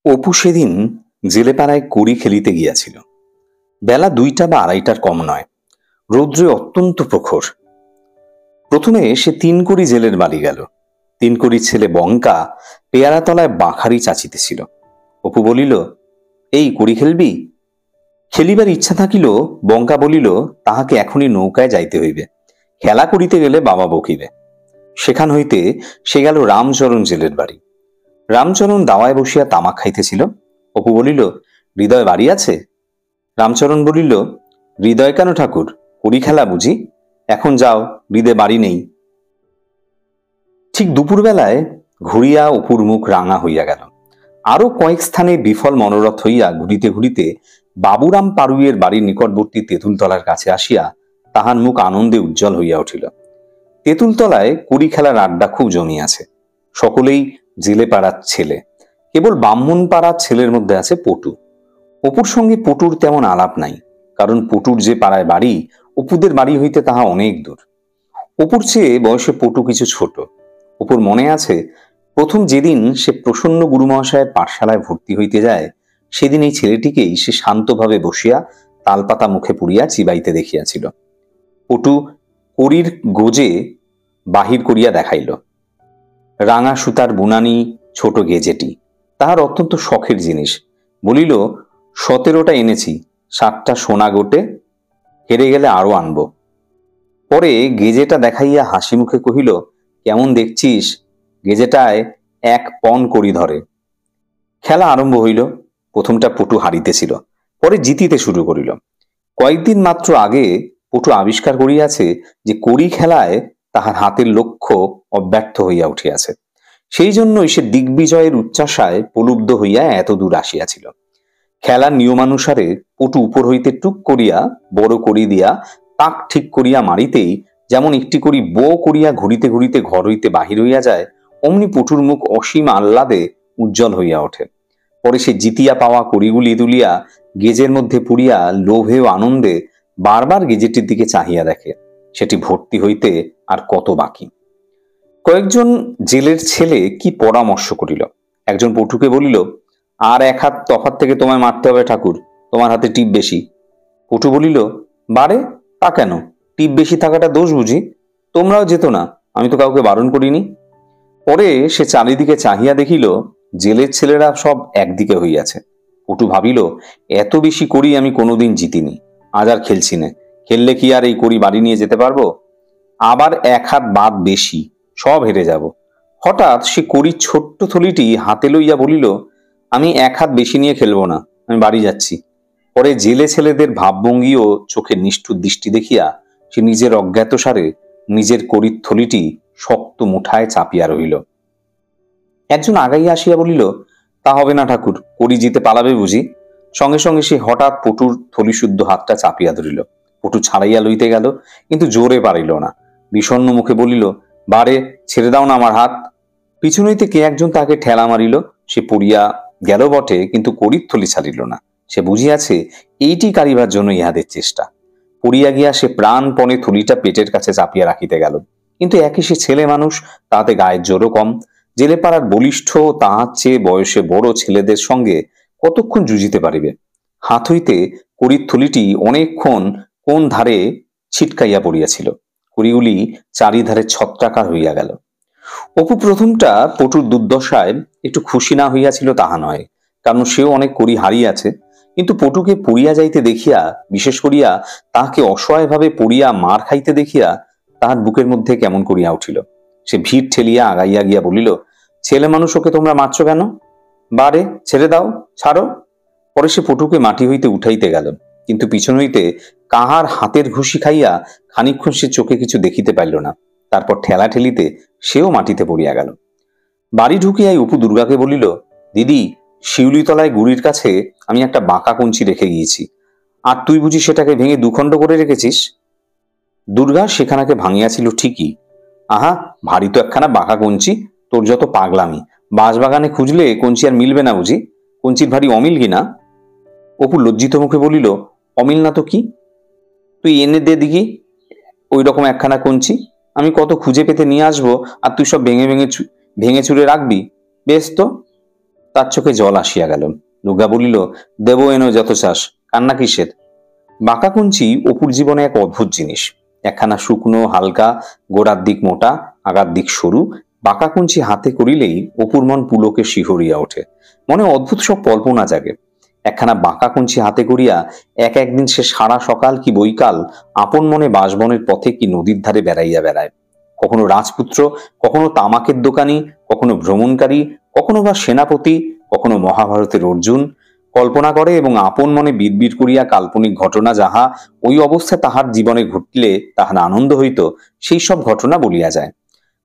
অপু সেদিন জেলেপাড়ায় কড়ি খেলিতে গিয়াছিল। বেলা 2টা বা 2:30টার কম নয়। রৌদ্রে অত্যন্ত প্রখর। প্রথমে সে 3 কড়ি জেলের বাড়ি গেল। 3 কড়ির ছেলে বঙ্কা পেয়ারাতলায় বাঁখারি চাচিতেছিল। অপু বলিল, এই কড়ি খেলবি? খেলিবার ইচ্ছা থাকিল, বঙ্কা বলিল, তাহাকে এখনই নৌকায় যাইতে হইবে, খেলা করিতে গেলে বাবা বকিবে। সেখান হইতে সে গেল রামচরণ জেলের বাড়ি। রামচরণ দাওয়ায় বসিয়া তামাক খাইতেছিল। অপু বলিল, হৃদয় বাড়ি আছে? রামচরণ বলিল, হৃদয় কেন ঠাকুর, কড়ি খেলা বুঝি? এখন যাও, হৃদয় বাড়ি নেই। ঠিক দুপুরবেলায় ঘুরিয়া অপুর মুখ রাঙা হইয়া গেল। আরো কয়েক স্থানে বিফল মনোরথ হইয়া ঘুরিতে ঘুরিতে বাবুরাম পাড়ুইয়ের বাড়ির নিকটবর্তী তেঁতুলতলার কাছে আসিয়া তাহার মুখ আনন্দে উজ্জ্বল হইয়া উঠিল। তেঁতুলতলায় কড়ি খেলার আড্ডা খুব জমিয়াছে। সকলেই জেলে পাড়ার ছেলে। কেবল ব্রাহ্মণ পাড়ার ছেলের মধ্যে আছে পটু। অপুর সঙ্গে পটুর তেমন আলাপ নাই, কারণ পটুর যে পাড়ায় বাড়ি, অপুদের বাড়ি হইতে তাহা অনেক দূর। অপুর চেয়ে বয়সে পটু কিছু ছোট। অপুর মনে আছে, প্রথম যেদিন সে প্রসন্ন গুরুমহাশয়ের পাঠশালায় ভর্তি হইতে যায়, সেদিন এই ছেলেটিকেই সে শান্তভাবে বসিয়া তালপাতা মুখে পুড়িয়া চিবাইতে দেখিয়াছিল। পটু কড়ির গোজে বাহির করিয়া দেখাইল। রাঙা সুতার বুনানি ছোট গেজেটি তাহার অত্যন্ত শখের জিনিস। বলিল, 17টা এনেছি, 7টা সোনা গোটে, হেরে গেলে আরো আনব। পরে গেজেটা দেখাইয়া হাসি মুখে কহিল, কেমন দেখছিস, গেজেটায় 1 পণ কড়ি ধরে। খেলা আরম্ভ হইল। প্রথমটা পটু হারিতেছিল, পরে জিতিতে শুরু করিল। কয়েকদিন মাত্র আগে পটু আবিষ্কার করিয়াছে যে কড়ি খেলায় তাহার হাতের লক্ষ্য অব্যর্থ হইয়া উঠিয়াছে। সেই জন্যই সে দিগ্বিজয়ের উচ্চাশায় প্রলুব্ধ হইয়া এত দূর আসিয়াছিল। খেলার নিয়মানুসারে পটু উপর হইতে টুক করিয়া বড় কড়ি দিয়া তাক ঠিক করিয়া মারিতেই যেমন একটি কড়ি বো করিয়া ঘুরিতে ঘুরিতে ঘর হইতে বাহির হইয়া যায়, অমনি পটুর মুখ অসীম আহ্লাদে উজ্জ্বল হইয়া ওঠে। পরে সে জিতিয়া পাওয়া কড়িগুলি তুলিয়া গেজের মধ্যে পুড়িয়া লোভে ও আনন্দে বারবার গেজেটির দিকে চাহিয়া দেখে, সেটি ভর্তি হইতে আর কত বাকি। কয়েকজন জেলের ছেলে কি পরামর্শ করিল। একজন পটুকে বলিল, আর 1 হাত তফাৎ থেকে তোমায় মারতে হবে ঠাকুর, তোমার হাতে টিপ বেশি। পটু বলিল, বারে, তা কেন? টিপ বেশি থাকাটা দোষ বুঝি? তোমরাও যেত না, আমি তো কাউকে বারণ করিনি। পরে সে চারিদিকে চাহিয়া দেখিল, জেলের ছেলেরা সব একদিকে হইয়াছে। পটু ভাবিল, এত বেশি কড়ি আমি কোনোদিন জিতিনি, আজ আর খেলছি না। খেললে কি আর এই কড়ি বাড়ি নিয়ে যেতে পারবো? আবার 1 হাত বাদ বেশি, সব হেরে যাব। হঠাৎ সে কড়ির ছোট্ট থলিটি হাতে লইয়া বলিল, আমি 1 হাত বেশি নিয়ে খেলবো না, আমি বাড়ি যাচ্ছি। পরে জেলে ছেলেদের ভাবভঙ্গি ও চোখের নিষ্ঠুর দৃষ্টি দেখিয়া সে নিজের অজ্ঞাতসারে নিজের কড়ির থলিটি শক্ত মুঠায় চাপিয়া রহিল। একজন আগাইয়া আসিয়া বলিল, তা হবে না ঠাকুর, কড়ি জিতে পালাবে বুঝি? সঙ্গে সঙ্গে সে হঠাৎ পটুর থলিশুদ্ধ হাতটা চাপিয়া ধরিল। পটু ছাড়াইয়া লইতে গেল, কিন্তু জোরে পারিল না। বিষণ্ণ মুখে বলিল, বারে, ছেড়ে দাও না আমার হাত। পিছন হইতে কে একজন তাকে ঠেলা মারিল। সে পড়িয়া গেল বটে, কিন্তু কড়ির থলি ছাড়িল না। সে বুঝিয়াছে এইটি কারিবার জন্য ইহাদের চেষ্টা। পড়িয়া গিয়া সে প্রাণপণে থলিটা পেটের কাছে চাপিয়া রাখিতে গেল, কিন্তু একই সে ছেলে মানুষ, তাতে গায়ের জোরও কম। জেলে পাড়ার বলিষ্ঠ তাহার চেয়ে বয়সে বড় ছেলেদের সঙ্গে কতক্ষণ যুজিতে পারিবে? হাত হইতে কড়ির থলিটি অনেকক্ষণ কোন ধারে ছিটকাইয়া পড়িয়াছিল। কড়িগুলি চারিধারে ছত্রাকার হইয়া গেল। অপু প্রথমটা পটুর দুর্দশায় একটু খুশি না হইয়াছিল তাহা নয়, কারণ সেও অনেক কড়ি হারিয়াছে। কিন্তু পটুকে পড়িয়া যাইতে দেখিয়া, বিশেষ করিয়া তাহাকে অসহায়ভাবে পড়িয়া মার খাইতে দেখিয়া তাহার বুকের মধ্যে কেমন করিয়া উঠিল। সে ভিড় ঠেলিয়া আগাইয়া গিয়া বলিল, ছেলে মানুষ, ওকে তোমরা মারছো কেন? বারে, ছেড়ে দাও, ছাড়ো। পরে সে পটুকে মাটি হইতে উঠাইতে গেল, কিন্তু পিছন হইতে কাহার হাতের ঘুষি খাইয়া খানিকক্ষণ সে চোখে কিছু দেখিতে পাইল না। তারপর ঠেলা ঠেলিতে সেও মাটিতে পড়িয়া গেল। বাড়ি ঢুকিয়াই অপু দুর্গাকে বলিল, দিদি, শিউলিতলায় গুড়ির কাছে আমি একটা বাঁকা কঞ্চি রেখে গিয়েছি, আর তুই বুঝি সেটাকে ভেঙে 2 খণ্ড করে রেখেছিস? দুর্গা সেখানাকে ভাঙিয়াছিল ঠিকই। আহা, ভারী তো একখানা বাঁকা কঞ্চি, তোর যত পাগলামি। বাঁশবাগানে খুঁজলে কঞ্চি আর মিলবে না বুঝি? কঞ্চির ভারী অমিল কিনা? অপু লজ্জিত মুখে বলিল, অমিল না তো কি? তুই এনে দে দিঘি ওই রকম একখানা কঞ্চি, আমি কত খুঁজে পেতে নিয়ে আসবো, আর তুই সব ভেঙে ভেঙে চুরে রাখবি। বেশ তো। তার চোখে জল আসিয়া গেল। দুর্গা বলিল, দেব এনো যত চাস, কান্না কিসের? বাঁকা কঞ্চি অপুর জীবনে এক অদ্ভুত জিনিস। একখানা শুকনো হালকা, গোড়ার দিক মোটা, আগার দিক সরু বাঁকা কঞ্চি হাতে করিলেই অপুর মন পুলকে শিহরিয়া ওঠে। মনে অদ্ভুত সব কল্পনা জাগে। একখানা বাঁকা কঞ্চি হাতে করিয়া একদিন সে সারা সকাল কি বৈকাল আপন মনে বাসবনের পথে কি নদীর ধারে বেড়াইয়া বেড়ায়। কখনো রাজপুত্র, কখনো তামাকের দোকানি, কখনো ভ্রমণকারী, কখনো বা সেনাপতি, কখনো মহাভারতের অর্জুন কল্পনা করে এবং আপন মনে বিড়বিড় করিয়া কাল্পনিক ঘটনা যাহা ওই অবস্থায় তাহার জীবনে ঘটিলে তাহার আনন্দ হইত, সেই সব ঘটনা বলিয়া যায়।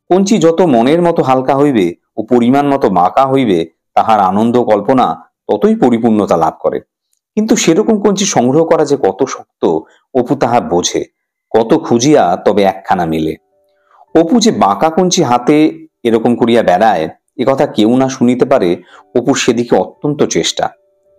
কঞ্চি যত মনের মতো হালকা হইবে ও পরিমাণ মতো বাঁকা হইবে, তাহার আনন্দ কল্পনা ততই পরিপূর্ণতা লাভ করে। কিন্তু সেরকম কঞ্চি সংগ্রহ করা যে কত শক্ত অপু তাহা বোঝে। কত খুঁজিয়া তবে একখানা মিলে। অপু যে বাঁকা কঞ্চি হাতে এরকম করিয়া বেড়ায়, একথা কেউ না শুনিতে পারে, অপুর সেদিকে অত্যন্ত চেষ্টা।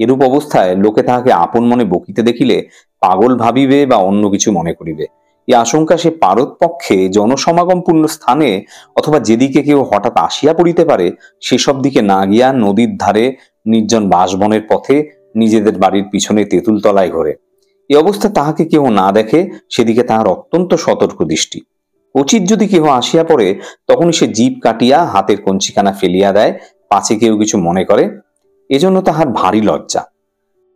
এরূপ অবস্থায় লোকে তাহাকে আপন মনে বকিতে দেখিলে পাগল ভাবিবে বা অন্য কিছু মনে করিবে। এই আশঙ্কা সে পারত পক্ষে জনসমাগমপূর্ণ স্থানে অথবা যেদিকে কেউ হঠাৎ আসিয়া পড়িতে পারে সেসব দিকে না গিয়া নদীর ধারে নির্জন বাসবনের পথে নিজেদের বাড়ির পিছনে তেঁতুল তলায় ঘরে। এ অবস্থা তাহাকে কেউ না দেখে সেদিকে তাহার অত্যন্ত সতর্ক দৃষ্টি। উচিত যদি কেহ আসিয়া পড়ে তখন সে জিভ কাটিয়া হাতের কঞ্চিখানা ফেলিয়া দেয়, পাছে কেউ কিছু মনে করে। এজন্য তাহার ভারী লজ্জা।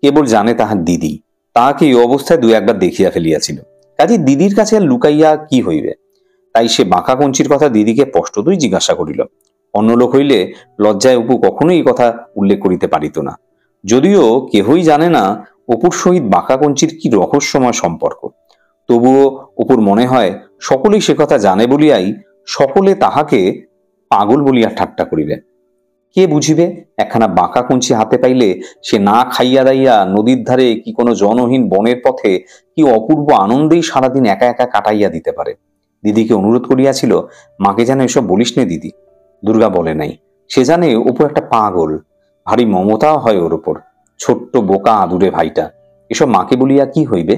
কেবল জানে তাহার দিদি তাহাকে এই অবস্থায় দু একবার দেখিয়া ফেলিয়াছিল, কাজে দিদির কাছে আর লুকাইয়া কি হইবে। তাই সে বাঁকা কঞ্চির কথা দিদিকে স্পষ্টতই জিজ্ঞাসা করিল। অন্য লোক হইলে লজ্জায় অপু কখনোই এই কথা উল্লেখ করিতে পারিত না। যদিও কেহই জানে না অপুর সহিত বাঁকা কঞ্চির কি রহস্যময় সম্পর্ক, তবুও অপুর মনে হয় সকলেই সে কথা জানে বলিয়াই সকলে তাহাকে পাগল বলিয়া ঠাট্টা করিবে। কে বুঝিবে একখানা বাঁকা কঞ্চি হাতে পাইলে সে না খাইয়া দাইয়া নদীর ধারে কি কোনো জনহীন বনের পথে কি অপূর্ব আনন্দেই সারাদিন একা একা কাটাইয়া দিতে পারে। দিদিকে অনুরোধ করিয়াছিল, মাকে যেন এসব বলিস নে দিদি। দুর্গা বলে নাই। সে জানে অপু একটা পাগল, ভারী মমতাও হয় ওর ওপর। ছোট্ট বোকা আদুরে ভাইটা, এসব মাকে বলিয়া কি হইবে।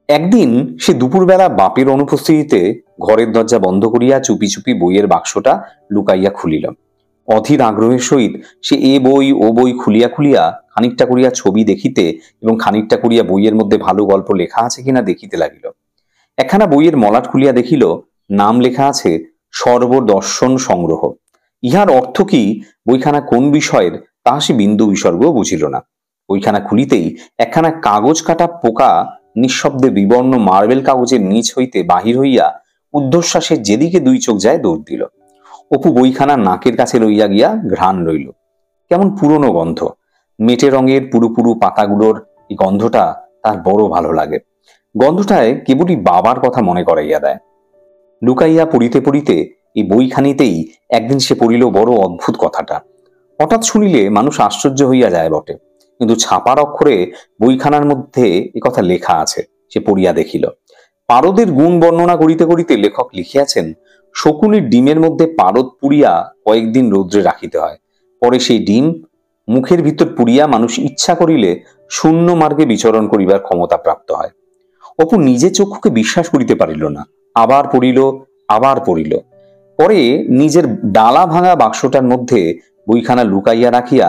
একদিন সে দুপুরবেলা বাপের অনুপস্থিতিতে ঘরের দরজা বন্ধ করিয়া চুপি চুপি বইয়ের বাক্সটা লুকাইয়া খুলিল। অধীর আগ্রহের সহিত সে এ বই ও বই খুলিয়া খুলিয়া খানিকটা করিয়া ছবি দেখিতে এবং খানিকটা করিয়া বইয়ের মধ্যে ভালো গল্প লেখা আছে কিনা দেখিতে লাগিল। একখানা বইয়ের মলাট খুলিয়া দেখিল, নাম লেখা আছে সর্বদর্শন সংগ্রহ। ইহার অর্থ কি, বইখানা কোন বিষয়ের তাহা সে বিন্দু বিসর্গও বুঝিল না। বইখানা খুলিতেই একখানা কাগজ কাটা পোকা নিঃশব্দে বিবর্ণ মার্বেল কাগজের নিচ হইতে বাহির হইয়া ঊর্ধ্বশ্বাসের যেদিকে দুই চোখ যায় দৌড় দিল। অপু বইখানা নাকের কাছে লইয়া গিয়া ঘ্রাণ লইল। কেমন পুরনো গন্ধ। মেটে রঙের পুরু পুরু পাতাগুলোর এই গন্ধটা তার বড় ভালো লাগে। গন্ধটায় কেবলই বাবার কথা মনে করাইয়া দেয়। লুকাইয়া পড়িতে পড়িতে এই বইখানিতেই একদিন সে পড়িল বড় অদ্ভুত কথাটা। হঠাৎ শুনিলে মানুষ আশ্চর্য হইয়া যায় বটে, কিন্তু ছাপার অক্ষরে বইখানার মধ্যে এ কথা লেখা আছে। সে পড়িয়া দেখিল। পারদের গুণ বর্ণনা করিতে করিতে লেখক লিখিয়াছেন, শকুনির ডিমের মধ্যে পারদ পুড়িয়া কয়েকদিন রৌদ্রে রাখিতে হয়, পরে সেই ডিম মুখের ভিতর পুড়িয়া মানুষ ইচ্ছা করিলে শূন্য মার্গে বিচরণ করিবার ক্ষমতা প্রাপ্ত হয়। অপু নিজে চক্ষুকে বিশ্বাস করিতে পারিল না। আবার পড়িল, আবার পড়িল। পরে নিজের ডালা ভাঙা বাক্সটার মধ্যে বইখানা লুকাইয়া রাখিয়া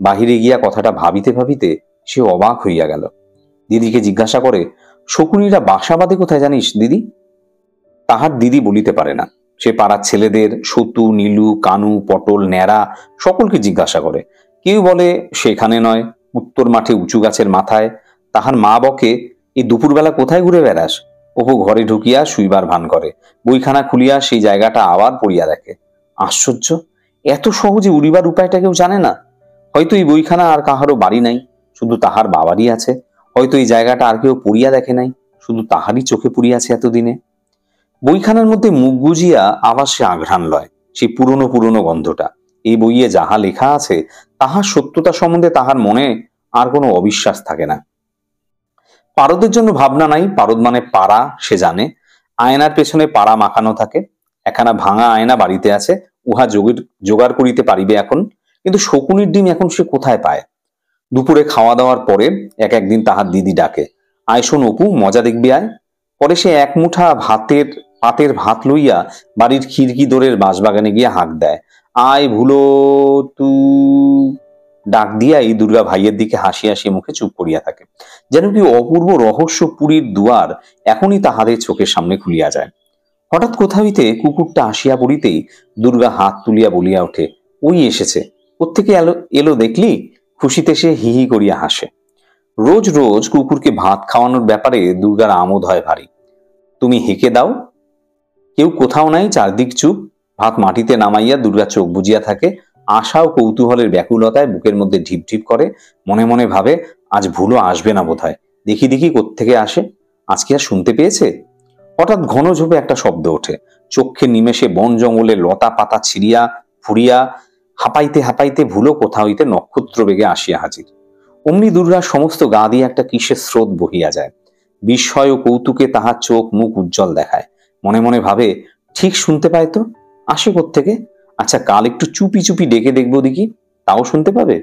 বাহিরে গিয়া কথাটা ভাবিতে ভাবিতে সে অবাক হইয়া গেল। দিদিকে জিজ্ঞাসা করে, শকুনিরা বাসা বাঁধে কোথায় জানিস দিদি? তাহার দিদি বলিতে পারে না। সে পাড়ার ছেলেদের সতু, নীলু, কানু, পটল, ন্যাড়া সকলকে জিজ্ঞাসা করে। কেউ বলে সেখানে নয়, উত্তর মাঠে উঁচু গাছের মাথায়। তাহার মা বকে, এই দুপুরবেলা কোথায় ঘুরে বেড়াস? অপু ঘরে ঢুকিয়া শুইবার ভান করে। বইখানা খুলিয়া সেই জায়গাটা আবার পড়িয়া দেখে। আশ্চর্য, এত সহজে উড়িবার উপায়টা কেউ জানে না। হয়তো এই বইখানা আর কাহারও বাড়ি নাই, শুধু তাহার বাবারই আছে। হয়তো এই জায়গাটা আর কেউ পড়িয়া দেখে নাই, শুধু তাহারই চোখে পড়িয়াছে এতদিনে। বইখানার মধ্যে মুখ গুজিয়া আবার সে আঘ্রাণ লয় সেই পুরনো পুরনো গন্ধটা। এই বইয়ে যাহা লেখা আছে তাহার সত্যতা সম্বন্ধে তাহার মনে আর কোনো অবিশ্বাস থাকে না। পারদের জন্য ভাবনা নাই। পারদ মানে পাড়া, সে জানে। আয়নার পেছনে পাড়া মাখানো থাকে। একখানা ভাঙা আয়না বাড়িতে আছে, উহা জোগাড় করিতে পারিবে এখন। কিন্তু শকুনির ডিম এখন সে কোথায় পায়? দুপুরে খাওয়া দাওয়ার পরে একদিন তাহার দিদি ডাকে, আয় শোন অপু, মজা দেখবি আয়। পরে সে এক মুঠা পাতের ভাত লইয়া বাড়ির খিড়কি দোরের বাঁশবাগানে গিয়া হাঁক দেয়। আয় ভুলো তু ডাক দিয়াই দুর্গা ভাইয়ের দিকে হাসি হাসি মুখে চুপ করিয়া থাকে, যেন কি অপূর্ব রহস্য পুরীর দুয়ার এখনই তাহাদের চোখের সামনে খুলিয়া যায়। হঠাৎ কোথা হইতে কুকুরটা আসিয়া পড়িতেই দুর্গা হাত তুলিয়া বলিয়া ওঠে, ওই এসেছে, কোত্থেকে এলো এলো দেখলি? খুশিতে সে হি হি করিয়া হাসে। রোজ রোজ কুকুরকে ভাত খাওয়ানোর ব্যাপারে দুর্গার আমোদ হয় ভারী। তুমি হেঁকে দাও। কেউ কোথাও নাই, চারদিক চুপ। ভাত মাটিতে নামাইয়া দুর্গা চোখ বুজিয়া থাকে। আশা ও কৌতূহলের ব্যাকুলতায় বুকের মধ্যে ঢিপ ঢিপ করে। মনে মনে ভাবে, আজ ভুলো আসবে না বোধহয়। দেখি দেখি কোত্থেকে আসে, আজকে আর শুনতে পেয়েছে। হঠাৎ ঘন ঝোপে একটা শব্দ ওঠে। চক্ষে নিমেষে বন জঙ্গলে লতা পাতা ছিড়িয়া ফুরিয়া হাঁপাইতে হাঁপাইতে ভুলো কোথা হইতে নক্ষত্র বেগে আসিয়া হাজির। অমনি দুর্গার সমস্ত গা দিয়ে একটা কিসের স্রোত বহিয়া যায়। বিস্ময় ও কৌতুকে তাহার চোখ মুখ উজ্জ্বল দেখায়। মনে মনে ভাবে, ঠিক শুনতে পায় তো, আসে কোত্থেকে? আচ্ছা, কাল একটু চুপি চুপি ডেকে দেখবো দেখি, তাও শুনতে পাবে।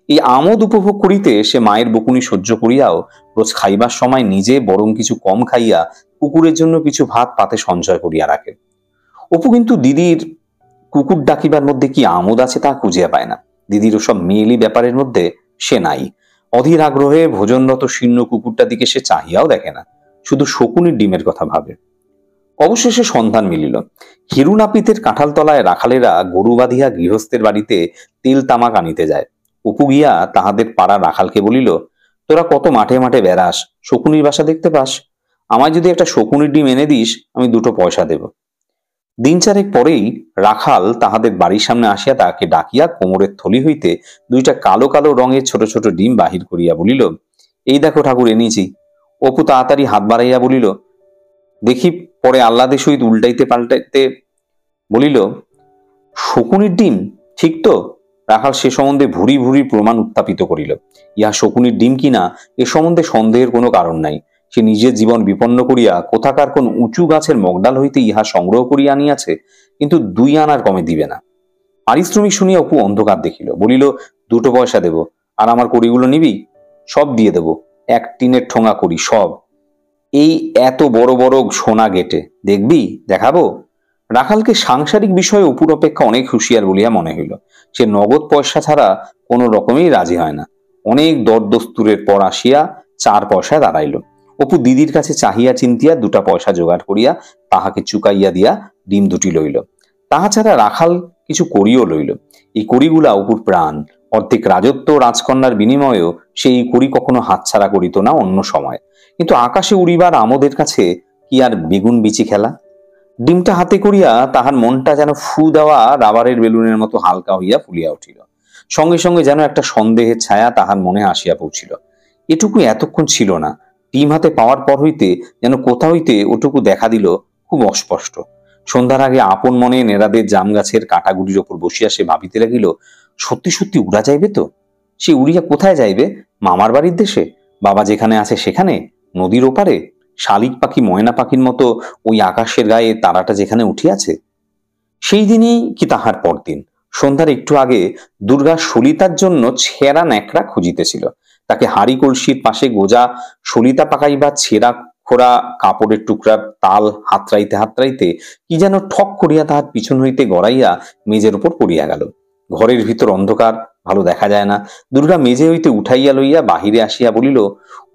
এই আমোদ উপভোগ করিতে সে মায়ের বকুনি সহ্য করিয়াও রোজ খাইবার সময় নিজে বরং কিছু কম খাইয়া কুকুরের জন্য কিছু ভাত পাতে সঞ্চয় করিয়া রাখে। অপু কিন্তু দিদির কুকুর ডাকিবার মধ্যে কি আমোদ আছে তা খুঁজিয়া পায় না। দিদির ওসব মেয়েলি ব্যাপারের মধ্যে সে নাই। অধীর আগ্রহে ভোজনরত শীর্ণ কুকুরটা দিকে সে চাহিয়াও দেখে না, শুধু শকুনির ডিমের কথা ভাবে। অবশেষে সন্ধান মিলিল। হিরু নাপিতের কাঁঠালতলায় রাখালেরা গরু বাঁধিয়া গৃহস্থের বাড়িতে তেল তামাক আনিতে যায়। অপু গিয়া তাহাদের পাড়া রাখালকে বলিল, তোরা কত মাঠে মাঠে বেড়াস, শকুনির বাসা দেখতে পাস? আমায় যদি একটা শকুনির ডিম এনে দিস, আমি 2 পয়সা দেব। দিন চারেক পরেই রাখাল তাহাদের বাড়ির সামনে আসিয়া তাহাকে ডাকিয়া কোমরের থলি হইতে 2টা কালো কালো রঙের ছোট ছোট ডিম বাহির করিয়া বলিল, এই দেখো ঠাকুর, এনেছি। অপু তাড়াতাড়ি হাত বাড়াইয়া বলিল, দেখি। পরে আহ্লাদের সহিত উল্টাইতে পাল্টাইতে বলিল, শকুনির ডিম, ঠিক তো? রাখাল সে সম্বন্ধে ভুরি ভুরি প্রমাণ উত্থাপিত করিল। ইহা শকুনির ডিম কিনা এ সম্বন্ধে সন্দেহের কোনো কারণ নাই। সে নিজের জীবন বিপন্ন করিয়া কোথাকার কোন উঁচু গাছের মগডাল হইতে ইহা সংগ্রহ করিয়া আনিয়াছে, কিন্তু 2 আনার কমে দিবে না। পারিশ্রমিক শুনিয়া অপু অন্ধকার দেখিল। বলিল, 2 পয়সা দেব। আর আমার কড়িগুলো নিবি? সব দিয়ে দেব, 1 টিনের ঠোঙা করি সব। এই এত বড় বড় সোনা গেটে, দেখবি? দেখাবো। রাখালকে সাংসারিক বিষয়ে অপুর অপেক্ষা অনেক হুঁশিয়ার বলিয়া মনে হইল। সে নগদ পয়সা ছাড়া কোনো রকমেই রাজি হয় না। অনেক দরদস্তুরের পর আসিয়া 4 পয়সায় দাঁড়াইল। অপু দিদির কাছে চাহিয়া চিন্তিয়া 2 পয়সা জোগাড় করিয়া তাহাকে চুকাইয়া দিয়া ডিম 2টি লইল। তাহা ছাড়া রাখাল কিছু করিও লইল। এই কড়িগুলা অপুর প্রাণ। অর্ধেক রাজত্ব রাজকন্যার বিনিময়েও সেই কড়ি কখনো হাতছাড়া করিত না অন্য সময়। কিন্তু আকাশে উড়িবার আমোদের কাছে কি আর বেগুন বিচি খেলা? ডিমটা হাতে করিয়া তাহার মনটা যেন ফু দেওয়া রাবারের বেলুনের মতো হালকা হইয়া ফুলিয়া উঠিল। সঙ্গে সঙ্গে যেন একটা সন্দেহের ছায়া তাহার মনে আসিয়া পৌঁছিল। এটুকু এতক্ষণ ছিল না, ডিম হাতে পাওয়ার পর হইতে যেন কোথা হইতে ওটুকু দেখা দিল, খুব অস্পষ্ট। সন্ধ্যার আগে আপন মনে নেড়াদের জাম গাছের কাঁটাগুড়ির ওপর বসিয়া সে ভাবিতে লাগিল, সত্যি সত্যি উড়া যাইবে তো? সে উড়িয়া কোথায় যাইবে? মামার বাড়ির দেশে? বাবা যেখানে আছে সেখানে? নদীর ওপারে? শালিক পাখি ময়না পাখির মতো ওই আকাশের গায়ে তারাটা যেখানে উঠিয়াছে? সেই দিনই কি তাহার পরদিন সন্ধ্যার একটু আগে দুর্গা সলিতার জন্য ছেঁড়া ন্যাকড়া খুঁজিতেছিল। তাকে হাড়ি কলসির পাশে গোজা সলিতা পাকাইবা ছেঁড়া খোড়া কাপড়ের টুকরার তাল হাতড়াইতে হাতড়াইতে কি যেন ঠক করিয়া তাহার পিছন হইতে গড়াইয়া মেজের উপর পড়িয়া গেল। ঘরের ভিতর অন্ধকার, ভালো দেখা যায় না। দুর্গা মেজে হইতে উঠাইয়া লইয়া বাহিরে আসিয়া বলিল,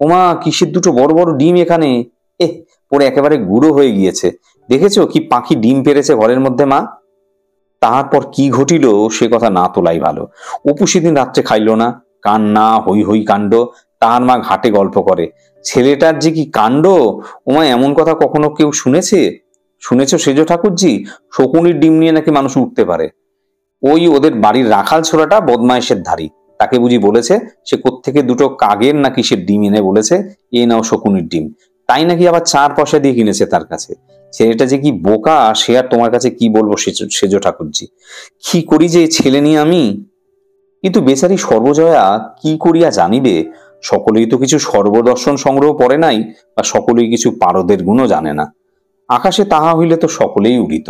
ওমা, কিসের 2 বড় বড় ডিম এখানে? পরে একেবারে গুঁড়ো হয়ে গিয়েছে। দেখেছো কি পাখি ডিম পেরেছে ঘরের মধ্যে মা? তাহার পর কি ঘটিল সে কথা না তোলাই ভালো। অপু সেদিন রাত্রে খাইল না। কান্না, হই হই কাণ্ড। তাহার মা ঘাটে গল্প করে, ছেলেটার যে কি কাণ্ড! ওমা, এমন কথা কখনো কেউ শুনেছে? শুনেছ সেজ ঠাকুরজি? শকুনির ডিম নিয়ে নাকি মানুষ উঠতে পারে। ওই ওদের বাড়ির রাখাল ছোড়াটা বদমাইশের ধারী, তাকে বুঝি বলেছে সে কোত্থেকে 2 কাগের নাকি সে ডিম এনে বলেছে, এ নাও শকুনির ডিম। তাই নাকি আবার 4 পয়সা দিয়ে কিনেছে তার কাছে। ছেলেটা যে কি বোকা সে আর তোমার কাছে কি বলবো সেজ ঠাকুরজি। কি করি যে ছেলে নিয়ে আমি? কিন্তু বেচারি সর্বজয়া কি করিয়া জানিবে? সকলেই তো কিছু সর্বদর্শন সংগ্রহ করে নাই, বা সকলেই কিছু পারদের গুণও জানে না। আকাশে তাহা হইলে তো সকলেই উড়িত।